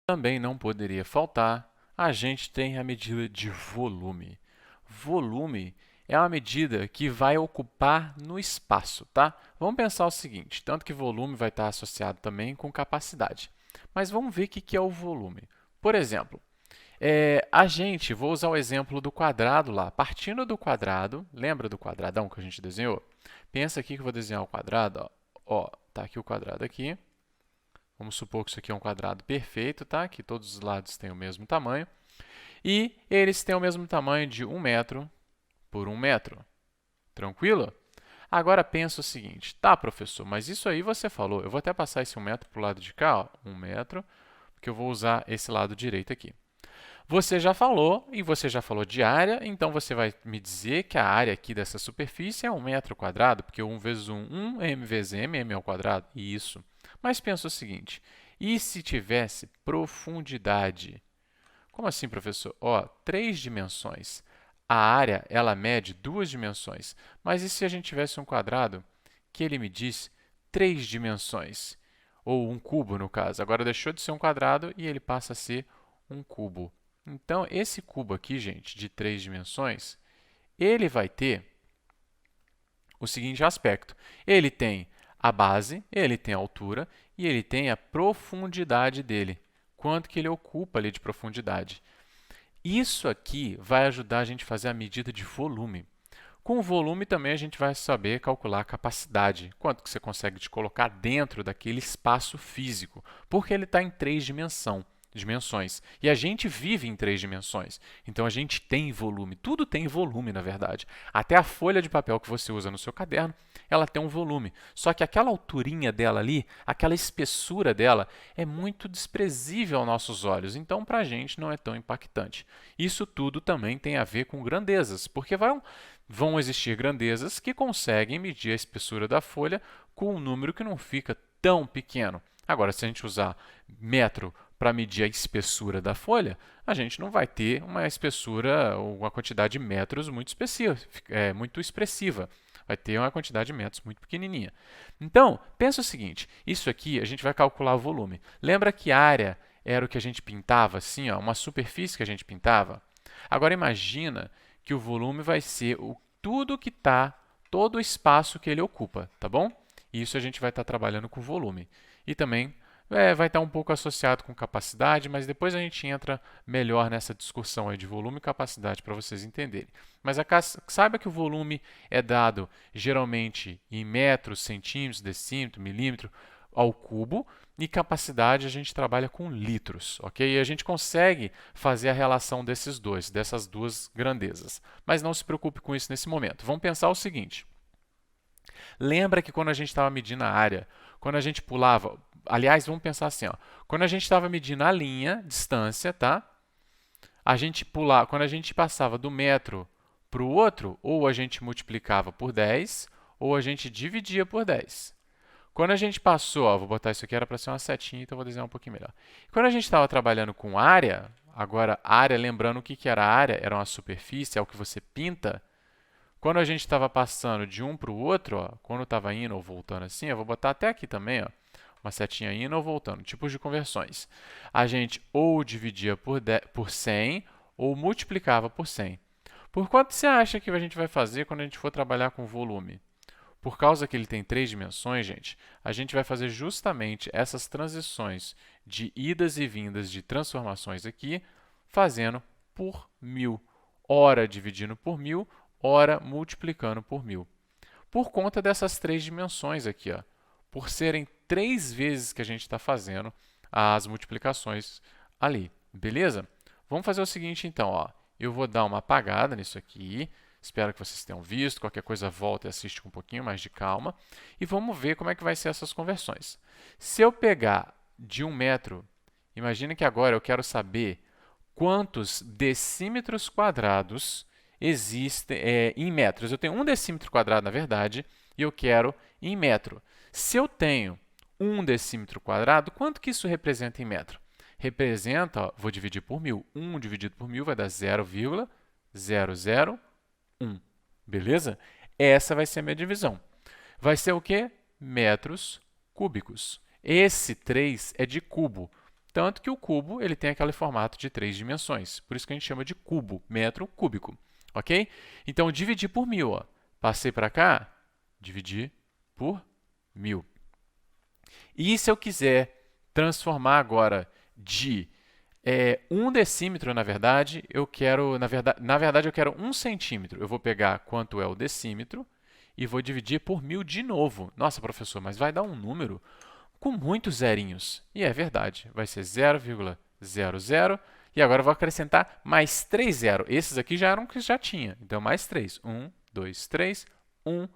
Também não poderia faltar, a gente tem a medida de volume. Volume é uma medida que vai ocupar no espaço, tá? Vamos pensar o seguinte, tanto que volume vai estar associado também com capacidade. Mas vamos ver o que é o volume. Por exemplo, vou usar o exemplo do quadrado lá. Partindo do quadrado, lembra do quadradão que a gente desenhou? Pensa aqui que eu vou desenhar o quadrado, ó, tá aqui o quadrado aqui. Vamos supor que isso aqui é um quadrado perfeito, tá? Que todos os lados têm o mesmo tamanho. E eles têm o mesmo tamanho de 1 metro por 1 metro. Tranquilo? Agora pensa o seguinte, tá, professor, mas isso aí você falou. Eu vou até passar esse 1 metro para o lado de cá, ó, 1 metro, porque eu vou usar esse lado direito aqui. Você já falou, e você já falou de área, então você vai me dizer que a área aqui dessa superfície é 1 metro quadrado, porque 1 vezes 1, m vezes m ao quadrado. Isso. Mas pensa o seguinte, e se tivesse profundidade? Como assim, professor? Ó, 3 dimensões. A área, ela mede 2 dimensões. Mas e se a gente tivesse um quadrado que ele medisse 3 dimensões? Ou um cubo, no caso. Agora deixou de ser um quadrado e ele passa a ser um cubo. Então, esse cubo aqui, gente, de 3 dimensões, ele vai ter o seguinte aspecto. Ele tem a base, ele tem a altura e ele tem a profundidade dele. Quanto que ele ocupa ali de profundidade. Isso aqui vai ajudar a gente a fazer a medida de volume. Com o volume também a gente vai saber calcular a capacidade, quanto que você consegue te colocar dentro daquele espaço físico, porque ele está em 3 dimensões. E a gente vive em 3 dimensões, então a gente tem volume, tudo tem volume na verdade. Até a folha de papel que você usa no seu caderno, ela tem um volume. Só que aquela alturinha dela ali, aquela espessura dela, é muito desprezível aos nossos olhos, então para a gente não é tão impactante. Isso tudo também tem a ver com grandezas, porque vão existir grandezas que conseguem medir a espessura da folha com um número que não fica tão pequeno. Agora, se a gente usar metro para medir a espessura da folha, a gente não vai ter uma espessura ou uma quantidade de metros muito muito expressiva. Vai ter uma quantidade de metros muito pequenininha. Então, pensa o seguinte, isso aqui a gente vai calcular o volume. Lembra que área era o que a gente pintava, assim, ó, uma superfície que a gente pintava? Agora imagina que o volume vai ser tudo que está, todo o espaço que ele ocupa, tá bom? Isso a gente vai estar trabalhando com volume. E também vai estar um pouco associado com capacidade, mas depois a gente entra melhor nessa discussão aí de volume e capacidade para vocês entenderem. Mas saiba que o volume é dado geralmente em metros, centímetros, decímetro, milímetro ao cubo, e capacidade a gente trabalha com litros, ok? E a gente consegue fazer a relação dessas duas grandezas. Mas não se preocupe com isso nesse momento. Vamos pensar o seguinte. Lembra que quando a gente estava medindo a área, quando a gente pulava... Aliás, vamos pensar assim, ó. Quando a gente estava medindo a linha, distância, tá? Quando a gente passava do metro para o outro, ou a gente multiplicava por 10, ou a gente dividia por 10. Quando a gente passou, ó, vou botar isso aqui, era para ser uma setinha, então vou desenhar um pouquinho melhor. Quando a gente estava trabalhando com área, agora área, lembrando o que era área, era uma superfície, é o que você pinta. Quando a gente estava passando de um para o outro, ó, quando estava indo ou voltando assim, eu vou botar até aqui também, ó, uma setinha indo ou voltando, tipos de conversões. A gente ou dividia por 100 ou multiplicava por 100. Por quanto você acha que a gente vai fazer quando a gente for trabalhar com volume? Por causa que ele tem 3 dimensões, gente, a gente vai fazer justamente essas transições de idas e vindas de transformações aqui, fazendo por 1000. Ora dividindo por 1000, ora multiplicando por 1000. Por conta dessas 3 dimensões aqui, ó, por serem 3 vezes que a gente está fazendo as multiplicações ali, beleza? Vamos fazer o seguinte então, ó, eu vou dar uma apagada nisso aqui. Espero que vocês tenham visto. Qualquer coisa, volta e assiste com um pouquinho mais de calma. E vamos ver como é que vai ser essas conversões. Se eu pegar de 1 metro, imagina que agora eu quero saber quantos decímetros quadrados existem em metros. Eu tenho 1 decímetro quadrado, na verdade, e eu quero em metro. Se eu tenho 1 decímetro quadrado, quanto que isso representa em metro? Representa, ó, vou dividir por 1000. 1 dividido por 1000 vai dar 0,001. Beleza? Essa vai ser a minha divisão. Vai ser o quê? Metros cúbicos. Esse 3 é de cubo. tanto que o cubo ele tem aquele formato de 3 dimensões. Por isso que a gente chama de cubo, metro cúbico. Ok? Então, dividir por 1000. Ó. Passei para cá, dividir por 1000. E se eu quiser transformar agora de 1 decímetro, na verdade, eu quero 1 centímetro. Eu vou pegar quanto é o decímetro e vou dividir por 1000 de novo. Nossa, professor, mas vai dar um número com muitos zerinhos. E é verdade, vai ser 0,00. E agora eu vou acrescentar mais 3 zeros. Esses aqui já eram que já tinha. Então, mais 3. 1, 2, 3, 1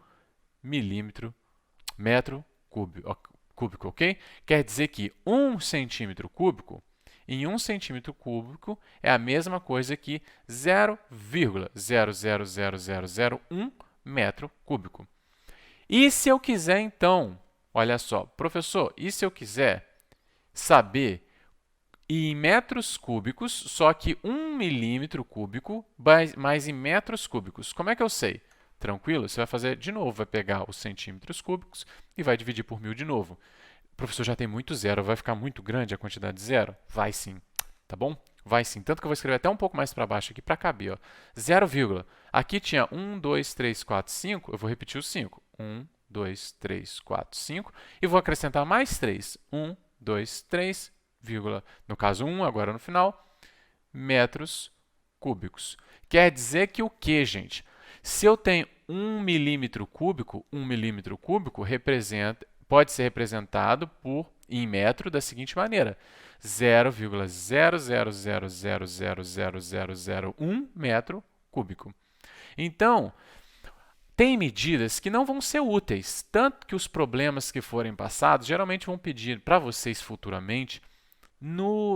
metro cúbico, ok? Quer dizer que 1 centímetro cúbico, em 1 centímetro cúbico, é a mesma coisa que 0,00001 metro cúbico. E se eu quiser, então, olha só, professor, e se eu quiser saber em metros cúbicos, só que 1 milímetro cúbico mais em metros cúbicos? Como é que eu sei? Tranquilo? Você vai fazer de novo, vai pegar os centímetros cúbicos e vai dividir por 1000 de novo. Professor, já tem muito zero, vai ficar muito grande a quantidade de zero? Vai sim, tá bom? Vai sim, tanto que eu vou escrever até um pouco mais para baixo aqui para caber. Ó. 0, aqui tinha 1, 2, 3, 4, 5, eu vou repetir os 5. 1, 2, 3, 4, 5 e vou acrescentar mais 3. 1, 2, 3, no caso 1, agora no final, metros cúbicos. Quer dizer que o quê, gente? Se eu tenho 1 milímetro cúbico pode ser representado em metro da seguinte maneira: 0,000000001 metro cúbico. Então, tem medidas que não vão ser úteis, tanto que os problemas que forem passados geralmente vão pedir para vocês futuramente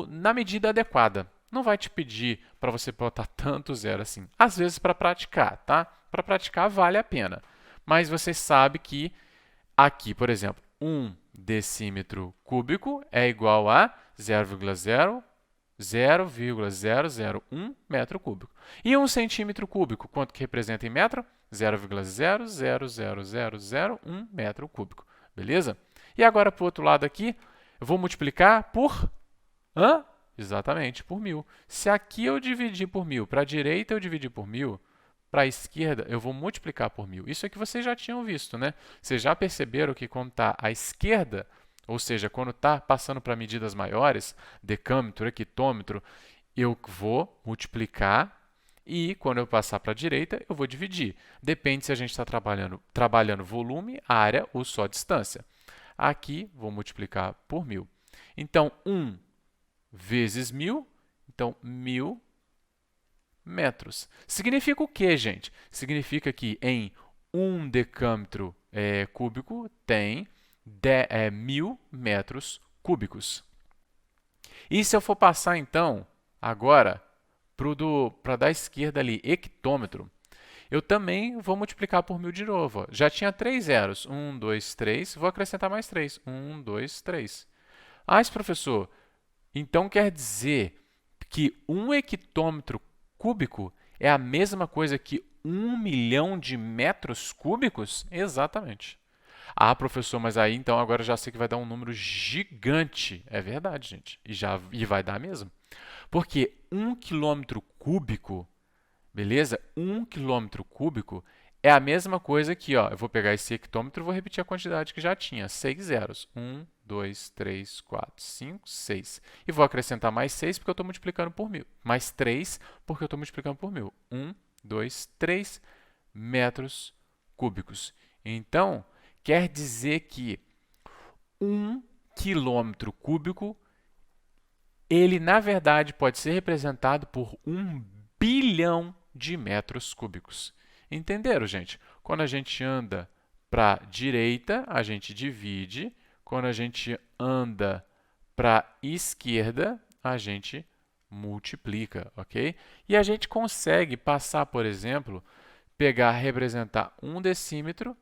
na medida adequada. Não vai te pedir para você botar tanto zero assim. Às vezes para praticar, tá? Para praticar vale a pena. Mas você sabe que aqui, por exemplo, 1 decímetro cúbico é igual a 0,001 metro cúbico. E 1 centímetro cúbico, quanto que representa em metro? 0,00001 metro cúbico. Beleza? E agora, para o outro lado aqui, eu vou multiplicar por... Exatamente, por 1000. Se aqui eu dividir por 1000, para a direita eu dividir por 1000, para a esquerda eu vou multiplicar por 1000. Isso é que vocês já tinham visto, né? Vocês já perceberam que quando está à esquerda, ou seja, quando está passando para medidas maiores, decâmetro, hectômetro, eu vou multiplicar e quando eu passar para a direita, eu vou dividir. Depende se a gente está trabalhando volume, área ou só distância. Aqui, vou multiplicar por 1000. Então, 1 vezes 1000, então 1000 metros. Significa o quê, gente? Significa que em 1 decâmetro cúbico tem 1000 metros cúbicos. E se eu for passar, então, agora para da esquerda ali, hectômetro, eu também vou multiplicar por 1000 de novo. Ó. Já tinha 3 zeros. 1, 2, 3. Vou acrescentar mais 3. 1, 2, 3. Mas, professor, então quer dizer que 1 hectômetro cúbico é a mesma coisa que 1 milhão de metros cúbicos? Exatamente. Ah, professor, mas aí então agora já sei que vai dar um número gigante. É verdade, gente. E vai dar mesmo. Porque 1 quilômetro cúbico, beleza? 1 quilômetro cúbico é a mesma coisa que, ó, eu vou pegar esse hectômetro e vou repetir a quantidade que já tinha. 6 zeros. 1, 2, 3, 4, 5, 6. E vou acrescentar mais 6 porque eu estou multiplicando por 1000. Mais 3 porque eu estou multiplicando por 1000. 1, 2, 3 metros cúbicos. Então, quer dizer que 1 quilômetro cúbico, ele, na verdade, pode ser representado por 1 bilhão de metros cúbicos. Entenderam, gente? Quando a gente anda para a direita, a gente divide. Quando a gente anda para a esquerda, a gente multiplica, ok? E a gente consegue passar, por exemplo, representar 1 decímetro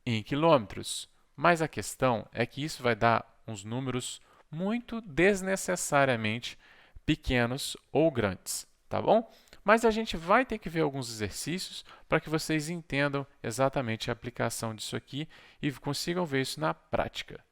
em quilômetros. Mas a questão é que isso vai dar uns números muito desnecessariamente pequenos ou grandes, tá bom? Mas a gente vai ter que ver alguns exercícios para que vocês entendam exatamente a aplicação disso aqui e consigam ver isso na prática.